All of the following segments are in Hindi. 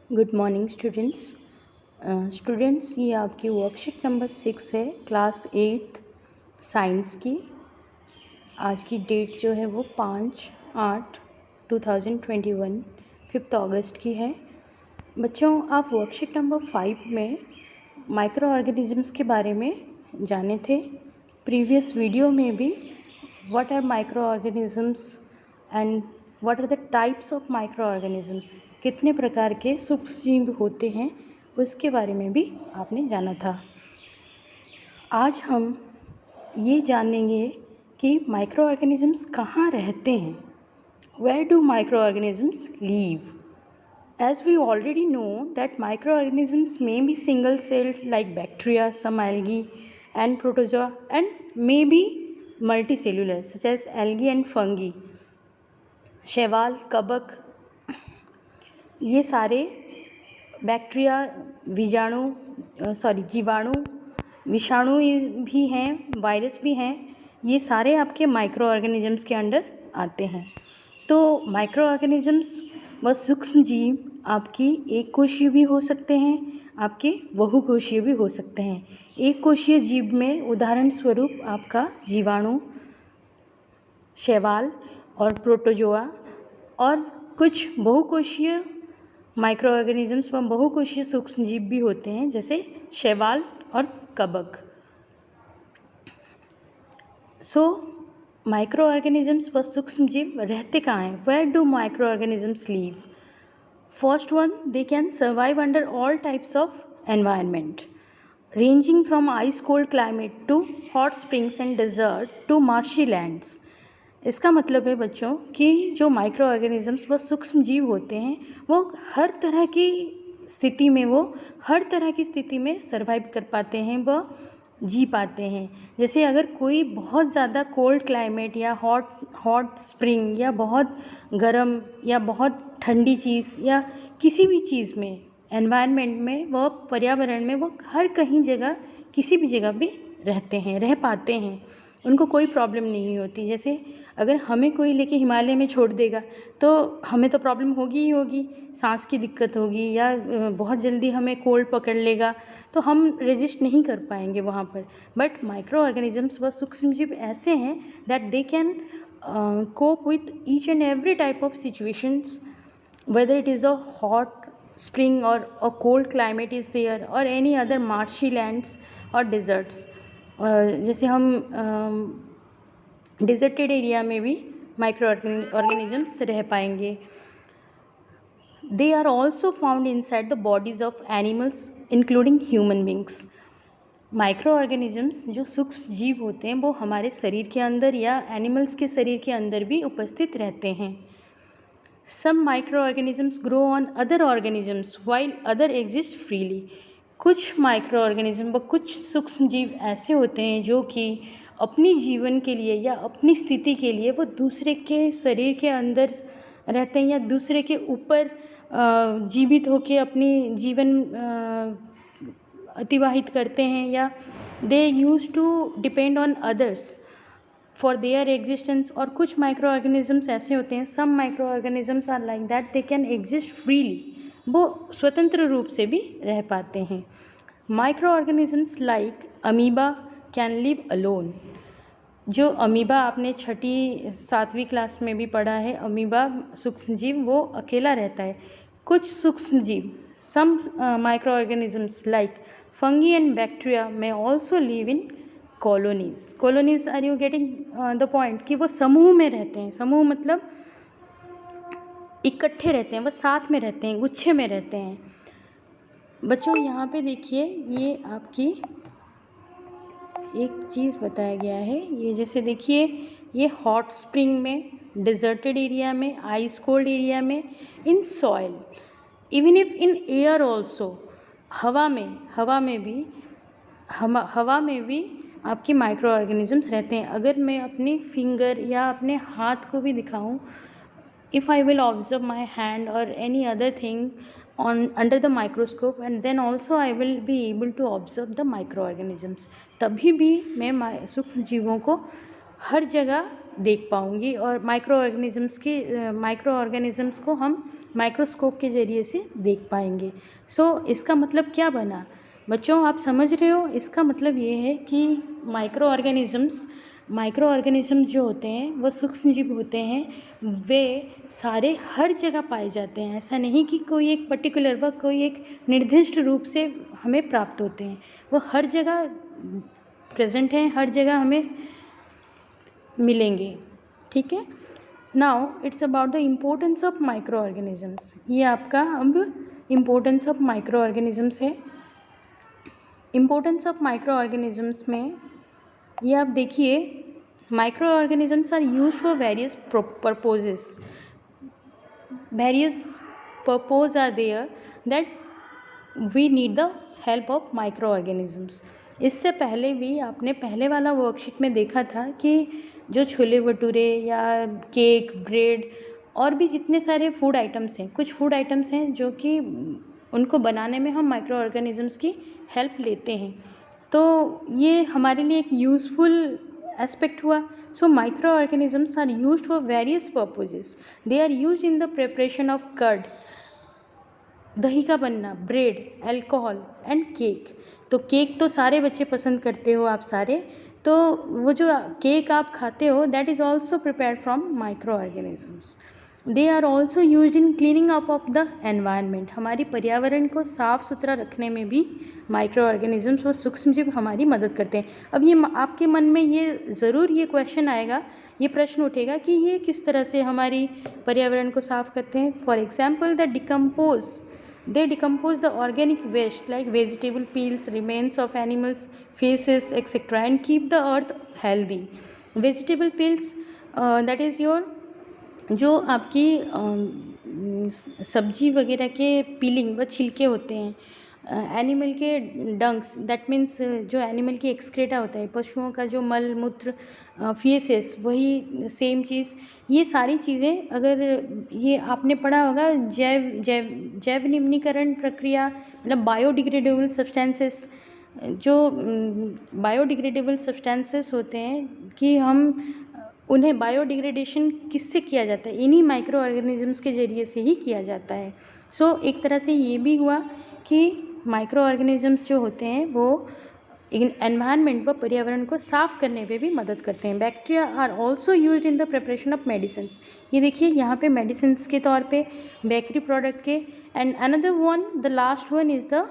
Good morning students. स्टूडेंट्स, ये आपकी वर्कशीट नंबर 6 है, क्लास 8 साइंस की। आज की डेट जो है वो 5/8/2021 5 अगस्त की है। बच्चों, आप वर्कशीट नंबर 5 में माइक्रो ऑर्गेनिजम्स के बारे में जाने थे। प्रीवियस वीडियो में भी what are microorganisms and what are the types of microorganisms, कितने प्रकार के सूक्ष्मजीव होते हैं, उसके बारे में भी आपने जाना था। आज हम ये जानेंगे कि माइक्रो ऑर्गेनिजम्स कहाँ रहते हैं। Where do microorganisms live? As we already know that microorganisms may be single-celled like bacteria, some algae and protozoa, and may be multicellular such as algae and fungi. शैवाल, कवक, ये सारे बैक्टीरिया, जीवाणु, विषाणु भी हैं, वायरस भी हैं, ये सारे आपके माइक्रो ऑर्गेनिजम्स के अंडर आते हैं। तो माइक्रो ऑर्गेनिजम्स व सूक्ष्म जीव आपकी एक कोशीय भी हो सकते हैं, आपके बहुकोशीय भी हो सकते हैं। एक कोशीय जीव में उदाहरण स्वरूप आपका जीवाणु, शैवाल और प्रोटोजोआ, और कुछ बहुकोशीय माइक्रो ऑर्गेनिजम्स व बहुकोशीय सूक्ष्मजीव भी होते हैं, जैसे शैवाल और कवक। सो माइक्रो ऑर्गेनिजम्स व सूक्ष्मजीव रहते कहाँ हैं? Where do microorganisms live? First one, they can survive under all types of environment ranging from ice cold climate to hot springs and desert to marshy lands। इसका मतलब है बच्चों कि जो माइक्रो ऑर्गेनिजम्स व सूक्ष्म जीव होते हैं वो हर तरह की स्थिति में सर्वाइव कर पाते हैं, व जी पाते हैं। जैसे अगर कोई बहुत ज़्यादा कोल्ड क्लाइमेट या हॉट स्प्रिंग या बहुत गर्म या बहुत ठंडी चीज़ या किसी भी चीज़ में, एनवायरनमेंट में, वो पर्यावरण में, वो हर कहीं जगह किसी भी जगह भी रह पाते हैं, उनको कोई प्रॉब्लम नहीं होती। जैसे अगर हमें कोई लेके हिमालय में छोड़ देगा तो हमें तो प्रॉब्लम होगी ही होगी, सांस की दिक्कत होगी, या बहुत जल्दी हमें कोल्ड पकड़ लेगा, तो हम रेजिस्ट नहीं कर पाएंगे वहाँ पर। बट माइक्रो ऑर्गेनिजम्स व सूक्ष्मजीव ऐसे हैं that they can cope with each and every type of situations, whether it is a hot spring or a cold climate is there or any other marshy lands or deserts। जैसे हम डिजर्टेड एरिया में भी माइक्रो ऑर्गेनिजम्स रह पाएंगे। They are also found inside the bodies of animals including human beings. Microorganisms जो सूक्ष्म जीव होते हैं वो हमारे शरीर के अंदर या एनिमल्स के शरीर के अंदर भी उपस्थित रहते हैं। Some microorganisms grow on other organisms while other exist freely। कुछ माइक्रो ऑर्गेनिज्म व कुछ सूक्ष्म जीव ऐसे होते हैं जो कि अपनी जीवन के लिए या अपनी स्थिति के लिए वो दूसरे के शरीर के अंदर रहते हैं या दूसरे के ऊपर जीवित होकर अपनी जीवन अतिवाहित करते हैं, या they use to depend on others for their existence. और कुछ माइक्रो ऑर्गेनिजम्स ऐसे होते हैं, some micro organisms are like that they can exist freely, वो स्वतंत्र रूप से भी रह पाते हैं। Micro organisms like amoeba can live alone. जो अमीबा आपने 6वीं-7वीं क्लास में भी पढ़ा है, अमीबा सूक्ष्मजीव, वो अकेला रहता है। कुछ सूक्ष्मजीव, some micro organisms like fungi and bacteria में also live in colonies. Are you getting the point? कि वो समूह में रहते हैं। समूह मतलब इकट्ठे रहते हैं, वो साथ में रहते हैं, गुच्छे में रहते हैं। बच्चों यहाँ पे देखिए, ये आपकी एक चीज़ बताया गया है। ये जैसे देखिए, ये हॉट स्प्रिंग में, डिजर्टेड एरिया में, आइस कोल्ड एरिया में, in soil, even if in air also, हवा में भी आपके माइक्रो ऑर्गेनिजम्स रहते हैं। अगर मैं अपनी फिंगर या अपने हाथ को भी दिखाऊं, if I will observe my hand और any other thing under the microscope, and then also I will be able to observe the micro organisms. तभी भी मैं सूक्ष्म जीवों को हर जगह देख पाऊँगी और माइक्रो ऑर्गेनिज़म्स को हम माइक्रोस्कोप के ज़रिए से देख पाएंगे। इसका मतलब क्या बना बच्चों, आप समझ रहे हो? इसका मतलब ये है कि माइक्रो ऑर्गेनिज़म्स जो होते हैं वो सूक्ष्म जीव होते हैं। वे सारे हर जगह पाए जाते हैं। ऐसा नहीं कि कोई एक पर्टिकुलर व कोई एक निर्दिष्ट रूप से हमें प्राप्त होते हैं। वो हर जगह प्रेजेंट हैं, हर जगह हमें मिलेंगे। ठीक है। Now it's about the importance of microorganisms. ये आपका अब इम्पोर्टेंस ऑफ माइक्रो ऑर्गेनिज़म्स है। इम्पोर्टेंस ऑफ माइक्रो ऑर्गेनिज़म्स में ये आप देखिए, microorganisms are used for various purposes. Various purpose are there that we need the help of microorganisms. इससे पहले भी आपने पहले वाला वर्कशीट में देखा था कि जो छोले भटूरे या केक, ब्रेड और भी जितने सारे फूड आइटम्स हैं, कुछ फूड आइटम्स हैं जो कि उनको बनाने में हम माइक्रो ऑर्गेनिज़म्स की हेल्प लेते हैं। तो ये हमारे लिए एक यूज़फुल एस्पेक्ट हुआ। So microorganisms are used for various purposes. They are used in the preparation of curd, दही का बनना, ब्रेड, अल्कोहल एंड केक। तो केक तो सारे बच्चे पसंद करते हो आप सारे, तो वो जो केक आप खाते हो that is also prepared from microorganisms. They are also used in cleaning up of the environment. हमारी पर्यावरण को साफ सुथरा रखने में भी माइक्रो ऑर्गेनिज़म्स व सूक्ष्म जीव हमारी मदद करते हैं। अब ये आपके मन में ये ज़रूर ये क्वेश्चन आएगा, ये प्रश्न उठेगा कि ये किस तरह से हमारी पर्यावरण को साफ करते हैं। For example they decompose the organic waste like vegetable peels, remains of animals feces, etc. and keep the earth healthy. Vegetable peels, that is your जो आपकी सब्जी वगैरह के पीलिंग व छिलके होते हैं, एनिमल के डंक्स, दैट मीन्स जो एनिमल की एक्सक्रेटा होता है, पशुओं का जो मल मूत्र, फीसेस, वही सेम चीज़। ये सारी चीज़ें अगर ये आपने पढ़ा होगा जैव निम्नीकरण प्रक्रिया, मतलब बायोडिग्रेडेबल सब्सटेंसेस, जो बायोडिग्रेडेबल सब्सटेंसेस होते हैं कि हम उन्हें बायोडिग्रेडेशन किससे किया जाता है, इन्हीं माइक्रो ऑर्गेनिज़म्स के ज़रिए से ही किया जाता है। एक तरह से ये भी हुआ कि माइक्रो ऑर्गेनिज़म्स जो होते हैं वो एनवायरनमेंट व पर्यावरण को साफ करने पे भी मदद करते हैं। Bacteria are also used in the preparation of medicines. ये देखिए यहाँ पे मेडिसिन्स के तौर पे, बेकरी प्रोडक्ट के। And another one, the last one is the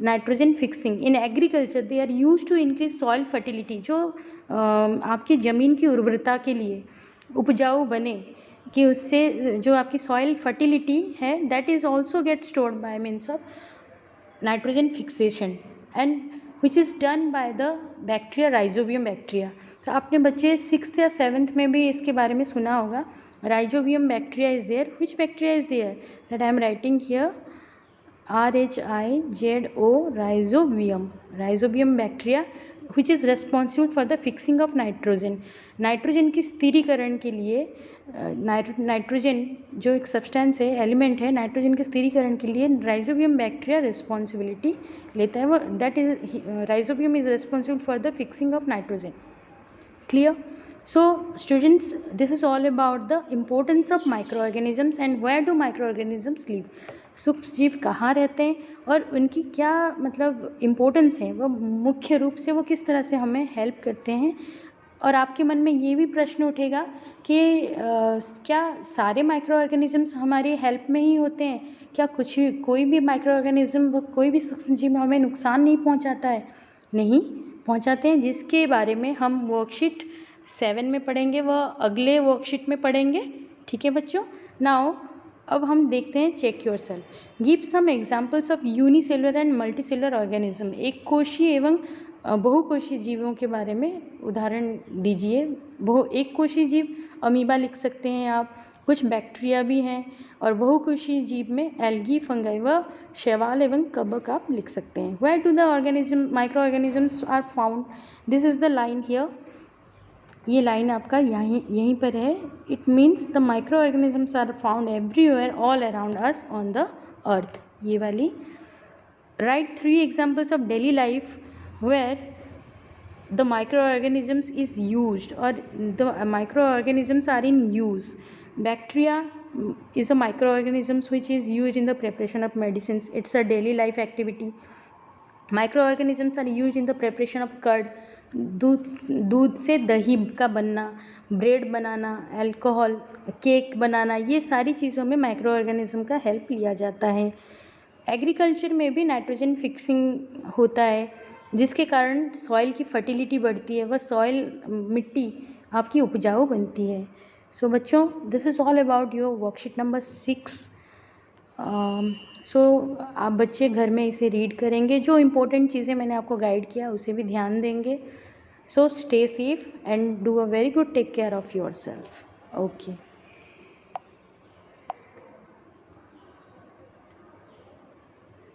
nitrogen fixing in agriculture. They are use to increase soil fertility. जो आपकी ज़मीन की उर्वरता के लिए उपजाऊ बने, कि उससे जो आपकी सॉइल फर्टिलिटी है that is also get stored bye means of nitrogen fixation and which is done by the bacteria, rhizobium bacteria. तो आपने बच्चे 6th या 7th में भी इसके बारे में सुना होगा। Rhizobium bacteria is there. Which bacteria is there that I am writing here, RHIZO, rhizobium bacteria which is responsible for the fixing of nitrogen। Nitrogen की स्थिरीकरण के लिए, नाइट्रोजन जो एक सब्सटेंस है, एलिमेंट है, नाइट्रोजन के स्थिरीकरण के लिए राइजोबियम बैक्टीरिया रिस्पॉन्सिबिलिटी लेता है। वो that is rhizobium is responsible for the fixing of nitrogen. Clear? So students, this is all about the importance of microorganisms and where do microorganisms live। सूक्ष्म जीव कहाँ रहते हैं और उनकी क्या मतलब इम्पोर्टेंस है, वो मुख्य रूप से वो किस तरह से हमें हेल्प करते हैं। और आपके मन में ये भी प्रश्न उठेगा कि क्या सारे माइक्रो ऑर्गेनिजम्स हमारी हेल्प में ही होते हैं, क्या कोई भी माइक्रो ऑर्गेनिज्म, कोई भी सूक्ष्म जीव हमें नुकसान नहीं पहुंचाता है? नहीं पहुंचाते हैं, जिसके बारे में हम वर्कशीट 7 में पढ़ेंगे, वह अगले वर्कशीट में पढ़ेंगे। ठीक है बच्चों। नाउ अब हम देखते हैं check yourself. Give some examples of unicellular and multicellular organism. एक कोशीय एवं बहुकोशीय जीवों के बारे में उदाहरण दीजिए। एक कोशीय जीव अमीबा लिख सकते हैं आप, कुछ बैक्टीरिया भी हैं, और बहुकोशीय जीव में एल्गी, फंगाई व शैवाल एवं कवक आप लिख सकते हैं। Where do the organism micro organisms are found? This is the line here. ये लाइन आपका यहीं पर है। It means the micro organisms are found everywhere all around us on the earth. ये वाली। Right 3 examples of daily life where the microorganisms is used, or the microorganisms are in use. Bacteria is a microorganisms which is used in the preparation of medicines. It's a daily life activity. Micro are use in the preparation of curd, दूध से दही का बनना, ब्रेड बनाना, अल्कोहल, केक बनाना, ये सारी चीज़ों में माइक्रो ऑर्गेनिज्म का हेल्प लिया जाता है। एग्रीकल्चर में भी नाइट्रोजन फिक्सिंग होता है, जिसके कारण सॉइल की फर्टिलिटी बढ़ती है, वह सॉइल मिट्टी आपकी उपजाऊ बनती है। सो बच्चों, this is all about your worksheet number 6। सो आप बच्चे घर में इसे रीड करेंगे, जो इम्पोर्टेंट चीज़ें मैंने आपको गाइड किया उसे भी ध्यान देंगे। So stay safe and do a very good, take care of yourself. Okay.